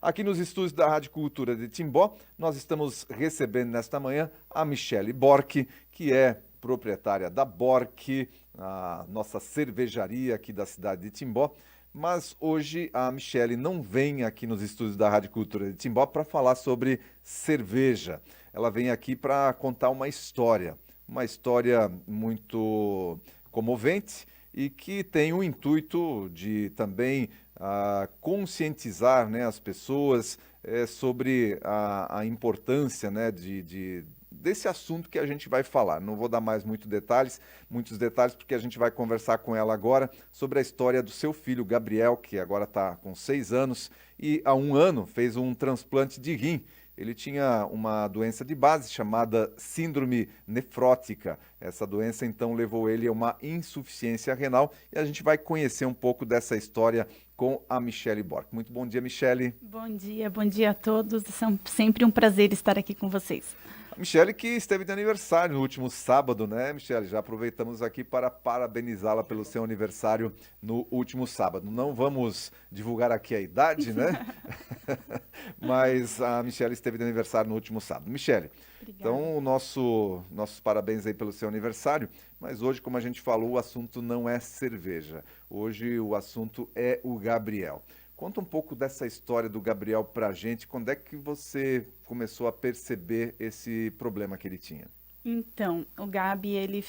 Aqui nos estúdios da Rádio Cultura de Timbó, nós estamos recebendo nesta manhã a Michele Bork, que é proprietária da Bork, a nossa cervejaria aqui da cidade de Timbó. Mas hoje a Michele não vem aqui nos estúdios da Rádio Cultura de Timbó para falar sobre cerveja. Ela vem aqui para contar uma história muito comovente e que tem o intuito de também conscientizar, né, as pessoas sobre a importância, né, desse assunto que a gente vai falar. Não vou dar mais muitos detalhes, porque a gente vai conversar com ela agora sobre a história do seu filho, Gabriel, que agora está com 6 anos e há 1 ano fez um transplante de rim. Ele tinha uma doença de base chamada síndrome nefrótica. Essa doença, então, levou ele a uma insuficiência renal e a gente vai conhecer um pouco dessa história com a Michele Bork. Muito bom dia, Michele. Bom dia a todos. É sempre um prazer estar aqui com vocês. A Michele que esteve de aniversário no último sábado, né, Michele? Já aproveitamos aqui para parabenizá-la pelo seu aniversário no último sábado. Não vamos divulgar aqui a idade, né? Mas a Michele esteve de aniversário no último sábado. Michele, então nossos parabéns aí pelo seu aniversário, mas hoje, como a gente falou, o assunto não é cerveja. Hoje o assunto é o Gabriel. Conta um pouco dessa história do Gabriel pra gente. Quando é que você começou a perceber esse problema que ele tinha? Então, o Gabi, ele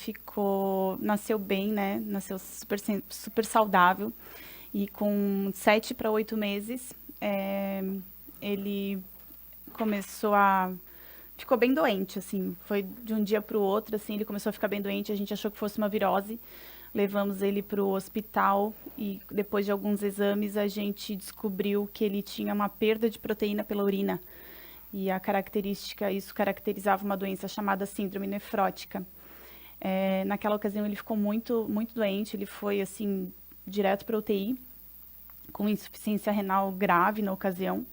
nasceu bem, né? Nasceu super saudável. E com 7 para 8 meses, ele ficou bem doente, assim. Foi de um dia para o outro, assim, ele começou a ficar bem doente. A gente achou que fosse uma virose. Levamos ele para o hospital e depois de alguns exames a gente descobriu que ele tinha uma perda de proteína pela urina. E isso caracterizava uma doença chamada síndrome nefrótica. Naquela ocasião ele ficou muito, muito doente, ele foi assim direto para UTI, com insuficiência renal grave na ocasião.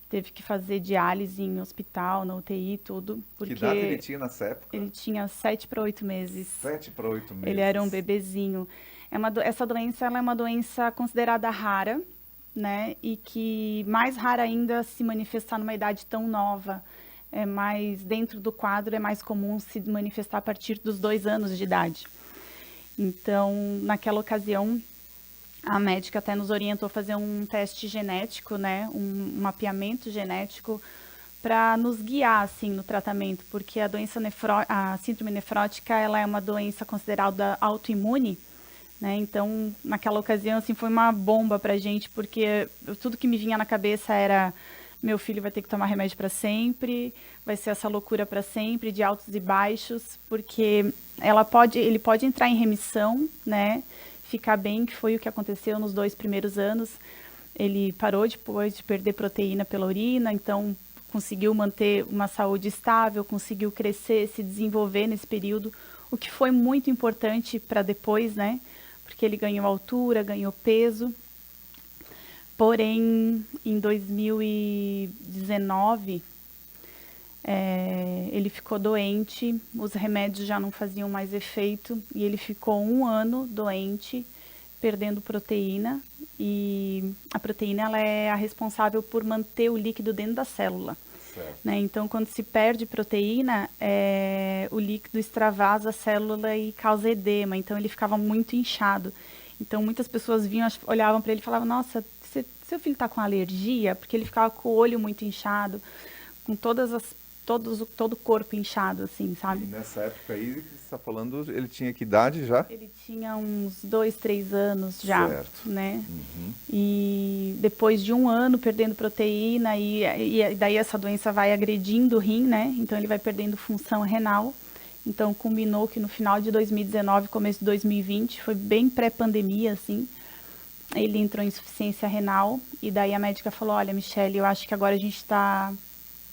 Teve que fazer diálise em hospital, na UTI, tudo. Que idade ele tinha nessa época? Ele tinha 7 para 8 meses. 7 para 8 meses. Ele era um bebezinho. Essa doença ela é uma doença considerada rara, né? E que mais rara ainda se manifestar numa idade tão nova. Dentro do quadro é mais comum se manifestar a partir dos 2 anos de idade. Então, naquela ocasião, a médica até nos orientou a fazer um teste genético, né, um mapeamento genético para nos guiar assim no tratamento, porque a síndrome nefrótica, ela é uma doença considerada autoimune, né? Então, naquela ocasião assim foi uma bomba pra gente, porque tudo que me vinha na cabeça era: meu filho vai ter que tomar remédio para sempre, vai ser essa loucura para sempre, de altos e baixos, porque ele pode entrar em remissão, né? Ficar bem, que foi o que aconteceu nos 2 primeiros anos. Ele parou depois de perder proteína pela urina, então conseguiu manter uma saúde estável, conseguiu crescer, se desenvolver nesse período, o que foi muito importante para depois, né? Porque ele ganhou altura, ganhou peso. Porém, em 2019, ele ficou doente, os remédios já não faziam mais efeito e ele ficou 1 ano doente, perdendo proteína. E a proteína ela é a responsável por manter o líquido dentro da célula. Né? Então, quando se perde proteína, o líquido extravasa a célula e causa edema. Então, ele ficava muito inchado. Então, muitas pessoas olhavam para ele e falavam: nossa, seu filho está com alergia? Porque ele ficava com o olho muito inchado, com todo o corpo inchado, assim, sabe? E nessa época aí, você está falando, ele tinha que idade já? Ele tinha uns 2, 3 anos já, certo, né? Uhum. E depois de 1 ano perdendo proteína, e daí essa doença vai agredindo o rim, né? Então ele vai perdendo função renal. Então culminou que no final de 2019, começo de 2020, foi bem pré-pandemia, assim, ele entrou em insuficiência renal, e daí a médica falou: olha, Michele, eu acho que agora a gente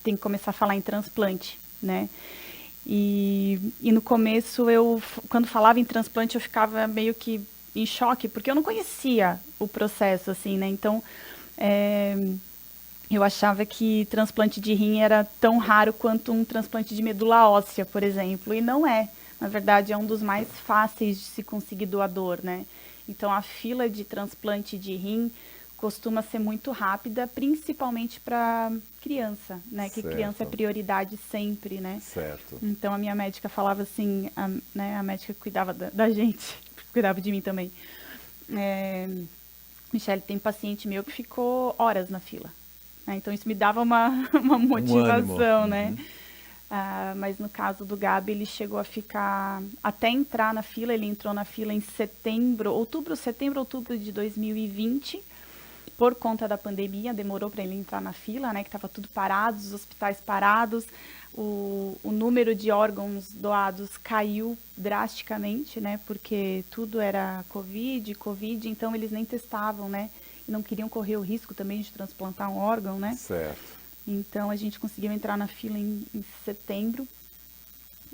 tem que começar a falar em transplante, né? E no começo, quando falava em transplante, eu ficava meio que em choque, porque eu não conhecia o processo, assim, né? Então, eu achava que transplante de rim era tão raro quanto um transplante de medula óssea, por exemplo, e não é. Na verdade, é um dos mais fáceis de se conseguir doador, né? Então, a fila de transplante de rim costuma ser muito rápida, principalmente para criança, né? Que criança é Certo, prioridade sempre, né? certo. Então a minha médica falava assim, né? A médica que cuidava da gente, cuidava de mim também. É, Michele, tem paciente meu que ficou horas na fila, né? Então isso me dava uma Um ânimo. motivação, né? Uhum. Mas no caso do Gabi, ele chegou a ficar até entrar na fila. Ele entrou na fila em outubro de 2020. Por conta da pandemia, demorou para ele entrar na fila, né? Que estava tudo parado, os hospitais parados, o número de órgãos doados caiu drasticamente, né? Porque tudo era Covid, então eles nem testavam, né? E não queriam correr o risco também de transplantar um órgão, né? Certo. Então a gente conseguiu entrar na fila em setembro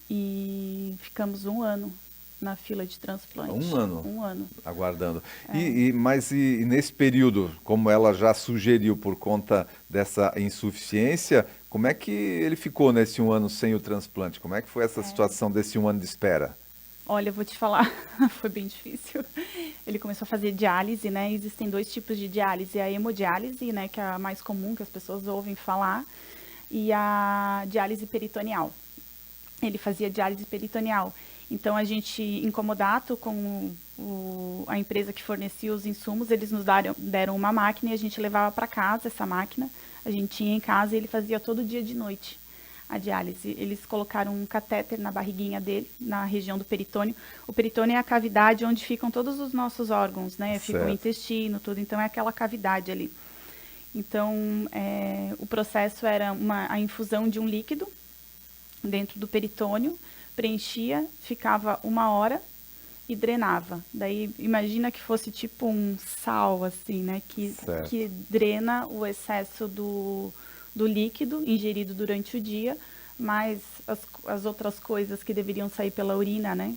e ficamos um ano na fila de Um transplante. ano Um ano. aguardando. Mas nesse período, como ela já sugeriu por conta dessa insuficiência, como é que ele ficou nesse um ano sem o transplante? Como é que foi essa situação desse um ano de espera? Olha, eu vou te falar, foi bem difícil. Ele começou a fazer diálise, né? Existem dois tipos de diálise, a hemodiálise, né, que é a mais comum que as pessoas ouvem falar, e a diálise peritoneal. Ele fazia diálise peritoneal. Então a gente, em comodato com a empresa que fornecia os insumos, eles nos deram uma máquina e a gente levava para casa essa máquina. A gente tinha em casa e ele fazia todo dia de noite a diálise. Eles colocaram um catéter na barriguinha dele, na região do peritônio. O peritônio é a cavidade onde ficam todos os nossos órgãos, né? Fica o Certo. intestino, tudo. Então é aquela cavidade ali. Então o processo era a infusão de um líquido dentro do peritônio, preenchia, ficava 1 hora e drenava. Daí imagina que fosse tipo um sal, assim, né? Que Certo. drena o excesso do líquido ingerido durante o dia, mais as outras coisas que deveriam sair pela urina, né?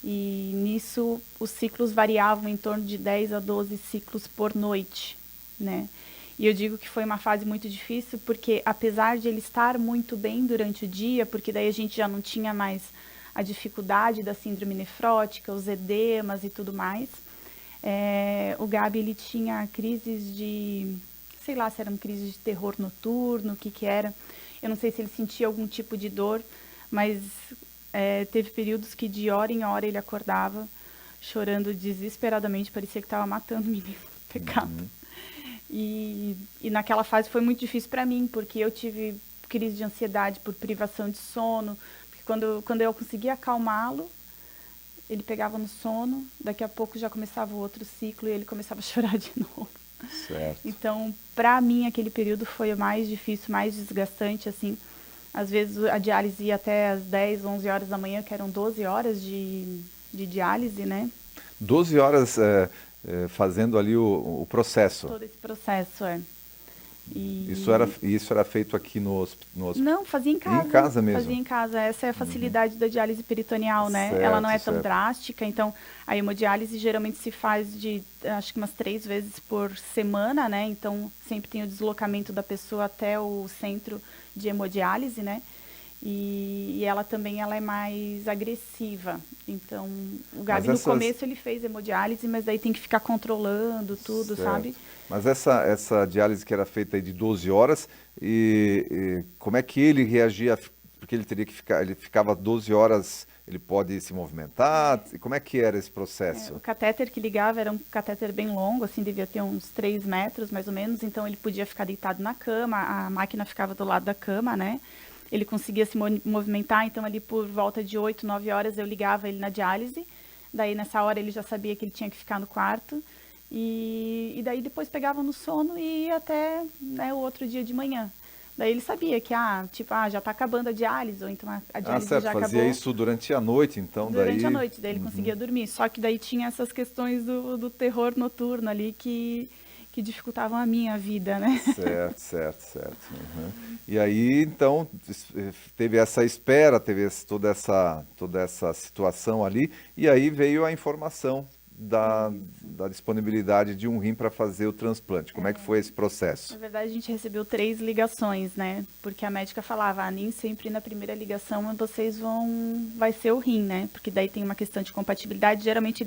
E nisso os ciclos variavam em torno de 10 a 12 ciclos por noite, né? E eu digo que foi uma fase muito difícil porque apesar de ele estar muito bem durante o dia, porque daí a gente já não tinha mais a dificuldade da síndrome nefrótica, os edemas e tudo mais, o Gabi ele tinha crises de, sei lá se eram crises de terror noturno, o que era. Eu não sei se ele sentia algum tipo de dor, mas teve períodos que de hora em hora ele acordava chorando desesperadamente, parecia que estava matando o menino. Pecado. Uhum. E naquela fase foi muito difícil para mim, porque eu tive crise de ansiedade por privação de sono, porque quando eu conseguia acalmá-lo, ele pegava no sono, daqui a pouco já começava o outro ciclo e ele começava a chorar de novo. Certo. Então, para mim, aquele período foi o mais difícil, mais desgastante, assim. Às vezes a diálise ia até às 10, 11 horas da manhã, que eram 12 horas de diálise, né? 12 horas fazendo ali o processo. Todo esse processo, Isso E isso era feito aqui no hospital. não, fazia em Em casa. casa Fazia mesmo. em casa. Essa é a facilidade da diálise peritoneal, né? Ela não Certo, é tão certo. drástica, então a hemodiálise geralmente se faz acho que umas 3 vezes por semana, né? Então sempre tem o deslocamento da pessoa até o centro de hemodiálise, né? E ela também ela é mais agressiva. Então o Mas Gabi no essas. começo ele fez hemodiálise, mas daí tem que ficar controlando tudo, sabe? Certo. Mas essa diálise que era feita aí de 12 horas, e como é que ele reagia? Porque ele teria que ficar, ele ficava 12 horas, ele pode se movimentar? E como é que era esse O processo? catéter que ligava era um catéter bem longo, assim, devia ter uns 3 metros, mais ou menos, então ele podia ficar deitado na cama, a máquina ficava do lado da cama, né? Ele conseguia se movimentar, então ali por volta de 8, 9 horas eu ligava ele na diálise, daí nessa hora ele já sabia que ele tinha que ficar no quarto, e daí depois pegava no sono e ia até, né, o outro dia de manhã. Daí ele sabia que, já tá acabando a diálise, ou então a Ah, diálise certo, já fazia acabou isso durante a noite, então durante a daí. noite, daí ele conseguia dormir. Só que daí tinha essas questões do terror noturno ali que dificultavam a minha vida, né? Certo, certo, certo. Uhum. E aí, então, teve essa espera, teve toda essa situação ali, e aí veio a informação da disponibilidade de um rim para fazer o transplante. Como é que foi esse Na processo? verdade, a gente recebeu 3 ligações, né? Porque a médica falava, nem sempre na primeira ligação vai ser o rim, né? Porque daí tem uma questão de compatibilidade. Geralmente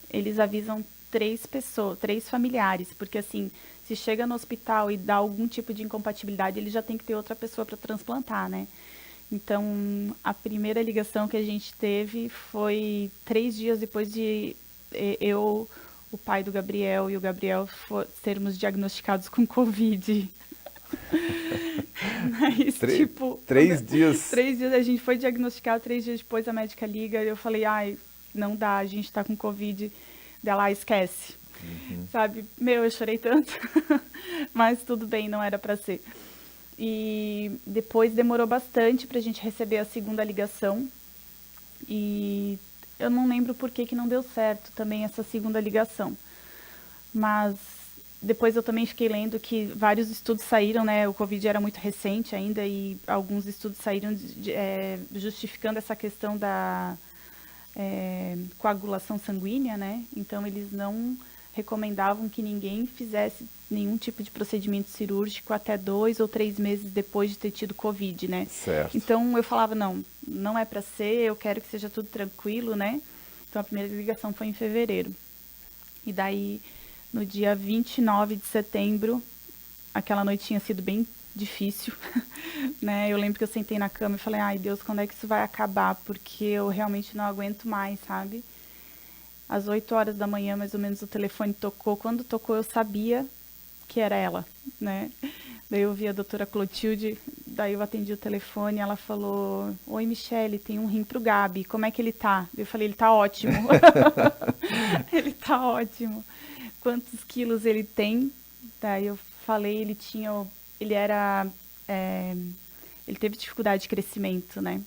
eles avisam 3 pessoas, 3 familiares, porque assim, se chega no hospital e dá algum tipo de incompatibilidade, ele já tem que ter outra pessoa para transplantar, né? Então, a primeira ligação que a gente teve foi 3 dias depois de eu, o pai do Gabriel e o Gabriel sermos diagnosticados com Covid. Mas, Tre- tipo, três dias. 3 dias a gente foi diagnosticado, 3 dias depois a médica liga e eu falei, ai, não dá, a gente tá com Covid. Dela, esquece. Sabe? Meu, eu chorei tanto. Mas tudo bem, não era para ser. E depois demorou bastante pra gente receber a segunda ligação. E eu não lembro por que não deu certo também essa segunda ligação. Mas depois eu também fiquei lendo que vários estudos saíram, né? O Covid era muito recente ainda e alguns estudos saíram justificando essa questão da coagulação sanguínea, né? Então eles não recomendavam que ninguém fizesse nenhum tipo de procedimento cirúrgico até 2 ou 3 meses depois de ter tido Covid, né? Certo. Então eu falava, não é para ser, eu quero que seja tudo tranquilo, né? Então a primeira ligação foi em fevereiro. E daí, no dia 29 de setembro, aquela noite tinha sido bem difícil, né? Eu lembro que eu sentei na cama e falei, ai Deus, quando é que isso vai acabar? Porque eu realmente não aguento mais, sabe? Às 8 horas da manhã, mais ou menos, o telefone tocou. Quando tocou, eu sabia que era ela, né? Daí eu vi a doutora Clotilde, daí eu atendi o telefone, ela falou, oi Michele, tem um rim pro Gabi, como é que ele tá? Eu falei, ele tá ótimo. Ele tá ótimo. Quantos quilos ele tem? Daí eu falei, ele teve dificuldade de crescimento, né?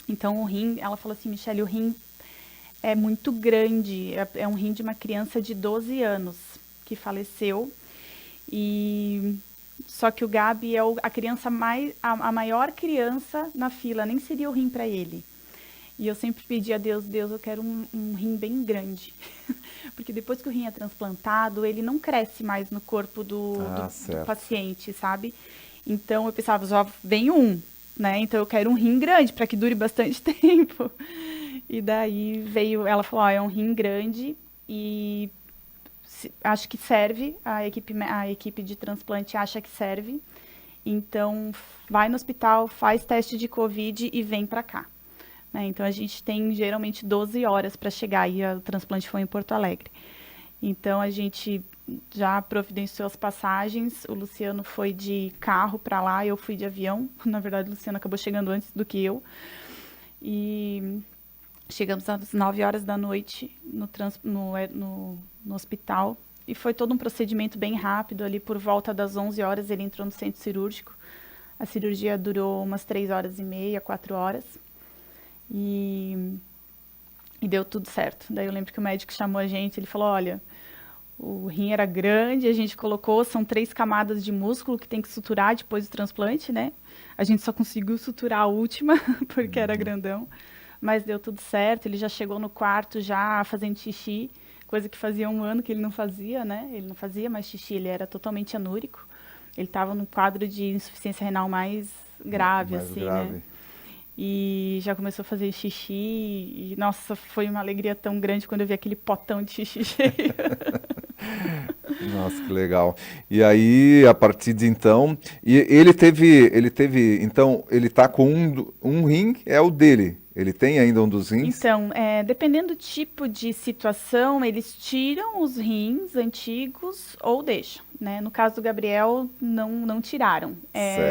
Então o rim, ela falou assim, Michele, o rim é muito grande, é um rim de uma criança de 12 anos que faleceu. E só que o Gabi é a criança a maior criança na fila, nem seria o rim para ele. E eu sempre pedi a Deus, eu quero um rim bem grande. Porque depois que o rim é transplantado, ele não cresce mais no corpo do paciente, sabe? Então eu pensava, só vem um, né? Então eu quero um rim grande para que dure bastante tempo. E daí ela falou, é um rim grande e acho que serve, a equipe de transplante acha que serve. Então vai no hospital, faz teste de Covid e vem para cá. Né? Então a gente tem geralmente 12 horas para chegar e o transplante foi em Porto Alegre. Então a gente já providenciou as passagens, o Luciano foi de carro para lá, eu fui de avião. Na verdade, o Luciano acabou chegando antes do que eu. E chegamos às 9 horas da noite no hospital. E foi todo um procedimento bem rápido. Ali por volta das 11 horas ele entrou no centro cirúrgico. A cirurgia durou umas 3 horas e meia, 4 horas. E deu tudo certo. Daí eu lembro que o médico chamou a gente, ele falou, olha, o rim era grande, a gente colocou, são 3 camadas de músculo que tem que suturar depois do transplante, né? A gente só conseguiu suturar a última, porque era grandão. Mas deu tudo certo, ele já chegou no quarto já fazendo xixi, coisa que fazia 1 ano que ele não fazia, né? Ele não fazia mais xixi, ele era totalmente anúrico. Ele estava no quadro de insuficiência renal mais grave, assim, né? E já começou a fazer xixi e, nossa, foi uma alegria tão grande quando eu vi aquele potão de xixi cheio. Nossa, que legal. E aí, a partir de então, ele teve, então, ele tá com um rim, é o dele. Ele tem ainda um dos rins? Então, dependendo do tipo de situação, eles tiram os rins antigos ou deixam, né? No caso do Gabriel, não tiraram.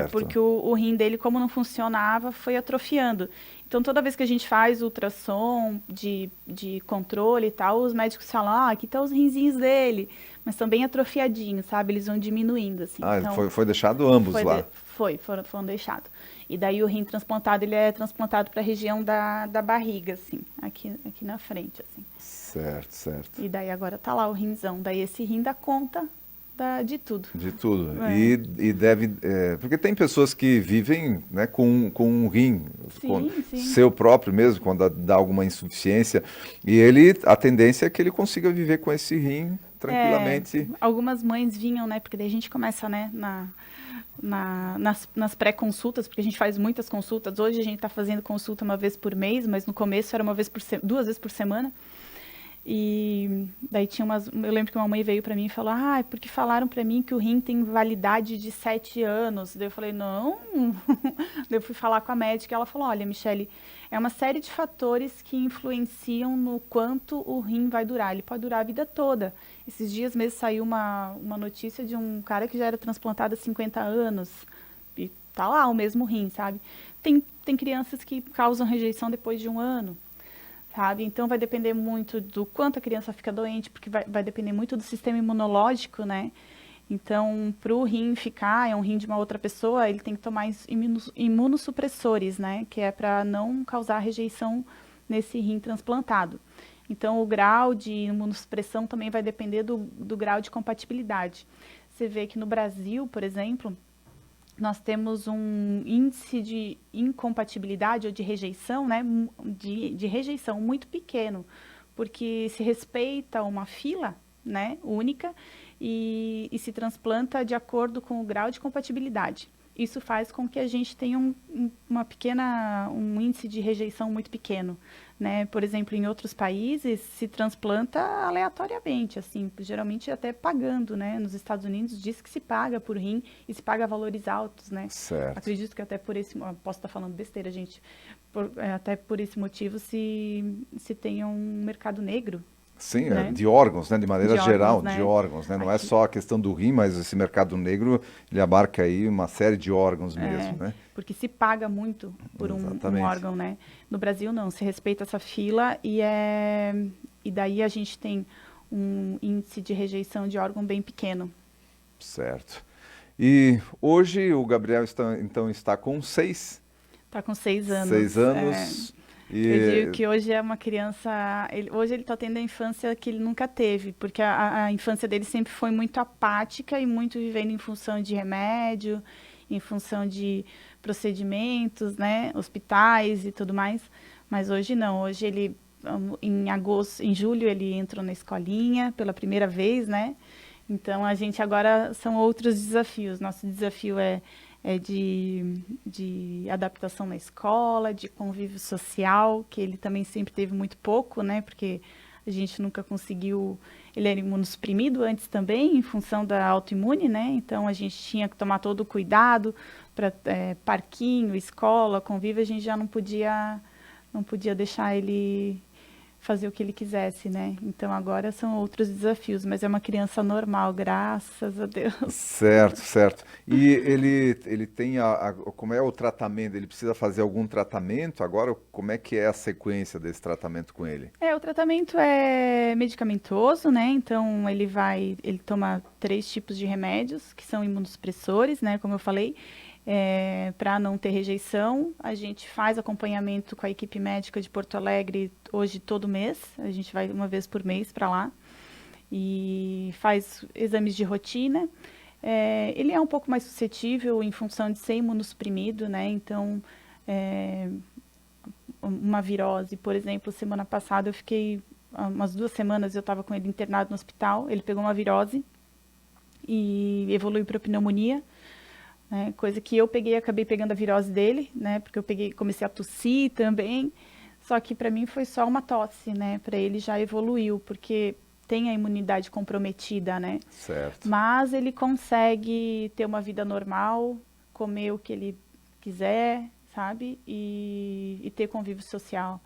Porque o rim dele, como não funcionava, foi atrofiando. Então, toda vez que a gente faz ultrassom de controle e tal, os médicos falam, aqui estão os rinzinhos dele. Mas estão bem atrofiadinhos, sabe? Eles vão diminuindo, assim. Então, foi deixado ambos lá? Foram deixados. E daí o rim transplantado, ele é transplantado para a região da barriga, assim, aqui na frente, assim. Certo. E daí agora tá lá o rinzão. Daí esse rim dá conta de tudo. De tudo. E deve... porque tem pessoas que vivem, né, com um rim, sim. seu próprio mesmo, quando dá alguma insuficiência. E a tendência é que ele consiga viver com esse rim tranquilamente. Algumas mães vinham, né, porque daí a gente começa, né, nas pré-consultas, porque a gente faz muitas consultas. Hoje a gente está fazendo consulta 1 vez por mês, mas no começo era 2 vezes por semana. E daí tinha eu lembro que uma mãe veio para mim e falou, porque falaram para mim que o rim tem validade de 7 anos. Daí eu falei, não. Daí eu fui falar com a médica e ela falou, olha, Michele, é uma série de fatores que influenciam no quanto o rim vai durar. Ele pode durar a vida toda. Esses dias mesmo saiu uma notícia de um cara que já era transplantado há 50 anos. E tá lá o mesmo rim, sabe? Tem crianças que causam rejeição depois de 1 ano. Sabe? Então vai depender muito do quanto a criança fica doente, porque vai depender muito do sistema imunológico, né? Então, para o rim ficar, é um rim de uma outra pessoa, ele tem que tomar imunossupressores, né? Que é para não causar rejeição nesse rim transplantado. Então, o grau de imunossupressão também vai depender do grau de compatibilidade. Você vê que no Brasil, por exemplo, nós temos um índice de incompatibilidade ou de rejeição, né, de rejeição muito pequeno, porque se respeita uma fila, né, única e se transplanta de acordo com o grau de compatibilidade. Isso faz com que a gente tenha um índice de rejeição muito pequeno, né? Por exemplo, em outros países se transplanta aleatoriamente, assim, geralmente até pagando, né? Nos Estados Unidos diz que se paga por rim e se paga valores altos, né? Certo. Acredito que até por posso estar falando besteira, gente, até por esse motivo se tem um mercado negro. Sim, Né? de órgãos, né? De maneira geral, órgãos, né? de órgãos, né? Não é Aqui. só a questão do rim, mas esse mercado negro, ele abarca aí uma série de órgãos mesmo, né? Porque se paga muito por um órgão, né? No Brasil não, se respeita essa fila e daí a gente tem um índice de rejeição de órgão bem pequeno. Certo. E hoje o Gabriel está com 6? Está com 6 anos. 6 anos. Eu digo que hoje é uma criança. Hoje ele está tendo a infância que ele nunca teve, porque a infância dele sempre foi muito apática e muito vivendo em função de remédio, em função de procedimentos, né, hospitais e tudo mais. Mas hoje não. Hoje ele, em julho, ele entrou na escolinha pela primeira vez, né? Então a gente agora são outros desafios. Nosso desafio é de adaptação na escola, de convívio social, que ele também sempre teve muito pouco, né? Porque a gente nunca conseguiu. Ele era imunossuprimido antes também, em função da autoimune, né? Então a gente tinha que tomar todo o cuidado para parquinho, escola, convívio, a gente já não podia deixar ele fazer o que ele quisesse, né? Então agora são outros desafios, mas é uma criança normal, graças a Deus. Certo, certo. E ele tem como é o tratamento? Ele precisa fazer algum tratamento? Agora, como é que é a sequência desse tratamento com ele? O tratamento é medicamentoso, né? Então ele toma 3 tipos de remédios que são imunossupressores, né? Como eu falei. Para não ter rejeição, a gente faz acompanhamento com a equipe médica de Porto Alegre hoje todo mês, a gente vai uma vez por mês para lá e faz exames de rotina. Ele é um pouco mais suscetível em função de ser imunossuprimido, né? Então, uma virose, por exemplo, semana passada eu fiquei, umas 2 semanas eu estava com ele internado no hospital, ele pegou uma virose e evoluiu para pneumonia. Né, coisa que eu acabei pegando a virose dele, né, porque eu comecei a tossir também, só que para mim foi só uma tosse, né, para ele já evoluiu, porque tem a imunidade comprometida, né, certo. Mas ele consegue ter uma vida normal, comer o que ele quiser, sabe, e ter convívio social.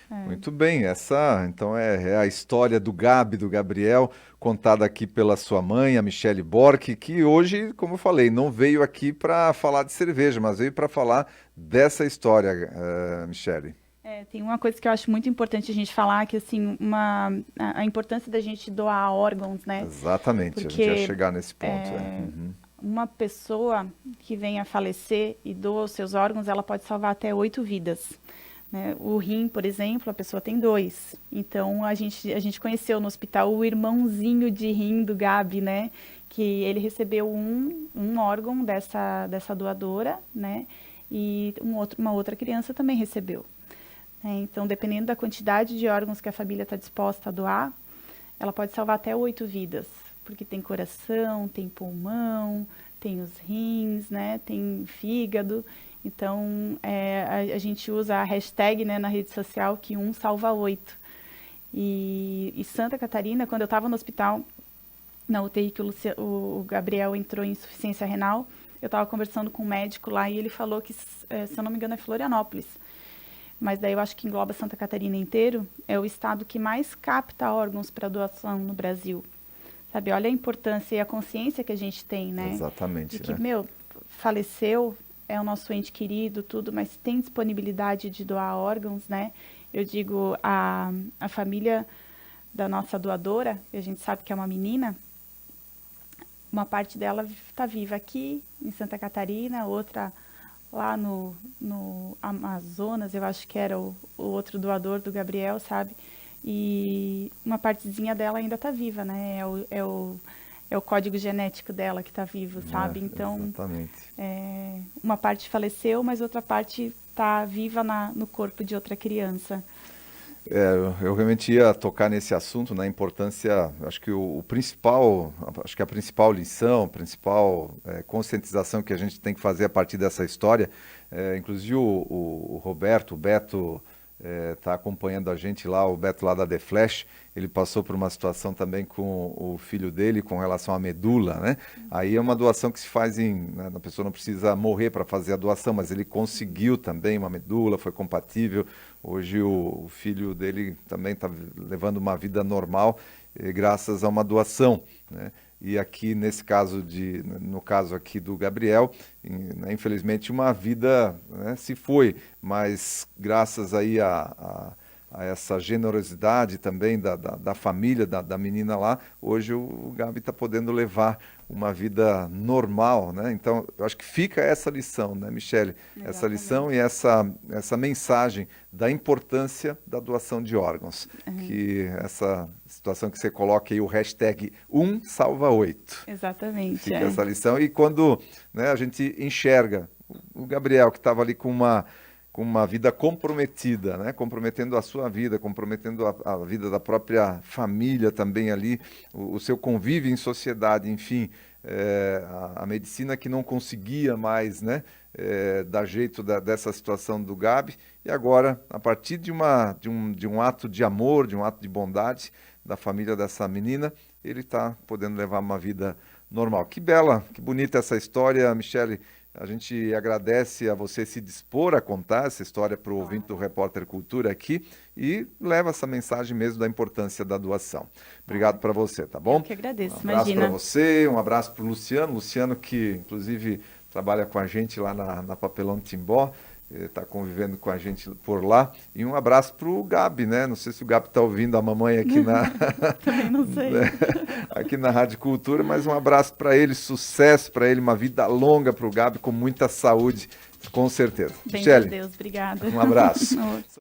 Muito bem, essa então é a história do Gabriel, contada aqui pela sua mãe, a Michele Bork, que hoje, como eu falei, não veio aqui para falar de cerveja, mas veio para falar dessa história, Michele. Tem uma coisa que eu acho muito importante a gente falar, que assim, a importância da gente doar órgãos, né? Exatamente, porque, a gente ia chegar nesse ponto. Uma pessoa que venha a falecer e doa os seus órgãos, ela pode salvar até 8 vidas. Né? O rim, por exemplo, a pessoa tem 2. Então, a gente conheceu no hospital o irmãozinho de rim do Gabi, né? Que ele recebeu um órgão dessa doadora, né? E uma outra criança também recebeu. Então, dependendo da quantidade de órgãos que a família está disposta a doar, ela pode salvar até 8 vidas. Porque tem coração, tem pulmão, tem os rins, né? Tem fígado. Então, a gente usa a hashtag, né, na rede social que 1 salva 8. E Santa Catarina, quando eu estava no hospital, na UTI, que o Gabriel entrou em insuficiência renal, eu estava conversando com um médico lá e ele falou que, se eu não me engano, é Florianópolis. Mas daí eu acho que engloba Santa Catarina inteiro, é o estado que mais capta órgãos para doação no Brasil. Sabe, olha a importância e a consciência que a gente tem, né? Exatamente, de que, né? faleceu, é o nosso ente querido, tudo, mas tem disponibilidade de doar órgãos, né? Eu digo, a família da nossa doadora, a gente sabe que é uma menina, uma parte dela está viva aqui em Santa Catarina, outra lá no Amazonas, eu acho que era o outro doador do Gabriel, sabe? E uma partezinha dela ainda está viva, né? É o código genético dela que está vivo, sabe? Então, Exatamente. uma parte faleceu, mas outra parte está viva no corpo de outra criança. Eu realmente ia tocar nesse assunto, na importância, acho que o principal, acho que a principal lição, a principal conscientização que a gente tem que fazer a partir dessa história, inclusive o Roberto, o Beto, está acompanhando a gente lá, o Beto lá da The Flash, ele passou por uma situação também com o filho dele com relação à medula, né? Aí é uma doação que se faz né, a pessoa não precisa morrer para fazer a doação, mas ele conseguiu também uma medula, foi compatível. Hoje o filho dele também está levando uma vida normal, graças a uma doação, né? E aqui no caso aqui do Gabriel, né, infelizmente uma vida, né, se foi, mas graças aí a essa generosidade também da família, da menina lá, hoje o Gabi está podendo levar uma vida normal, né? Então, eu acho que fica essa lição, né, Michele? Exatamente. Essa lição e essa mensagem da importância da doação de órgãos. Que essa situação que você coloca aí, o hashtag 1salva8. Exatamente. Fica essa lição. E quando, né, a gente enxerga o Gabriel, que estava ali com uma vida comprometida, né? Comprometendo a sua vida, comprometendo a vida da própria família também ali, o seu convívio em sociedade, enfim, a medicina que não conseguia mais, né, dar jeito dessa situação do Gabi, e agora, a partir de um ato de amor, de um ato de bondade da família dessa menina, ele está podendo levar uma vida normal. Que bela, que bonita essa história, Michele. A gente agradece a você se dispor a contar essa história para o ouvinte do Repórter Cultura aqui e leva essa mensagem mesmo da importância da doação. Obrigado para você, tá bom? Eu que agradeço, Um abraço imagina. para você, um abraço para o Luciano que inclusive trabalha com a gente lá na Papelão Timbó, está convivendo com a gente por lá. E um abraço para o Gabi, né? Não sei se o Gabi está ouvindo a mamãe aqui Também não sei. aqui na Rádio Cultura, mas um abraço para ele, sucesso para ele, uma vida longa para o Gabi, com muita saúde, com certeza. Bem de Michele, Deus, obrigada. um abraço.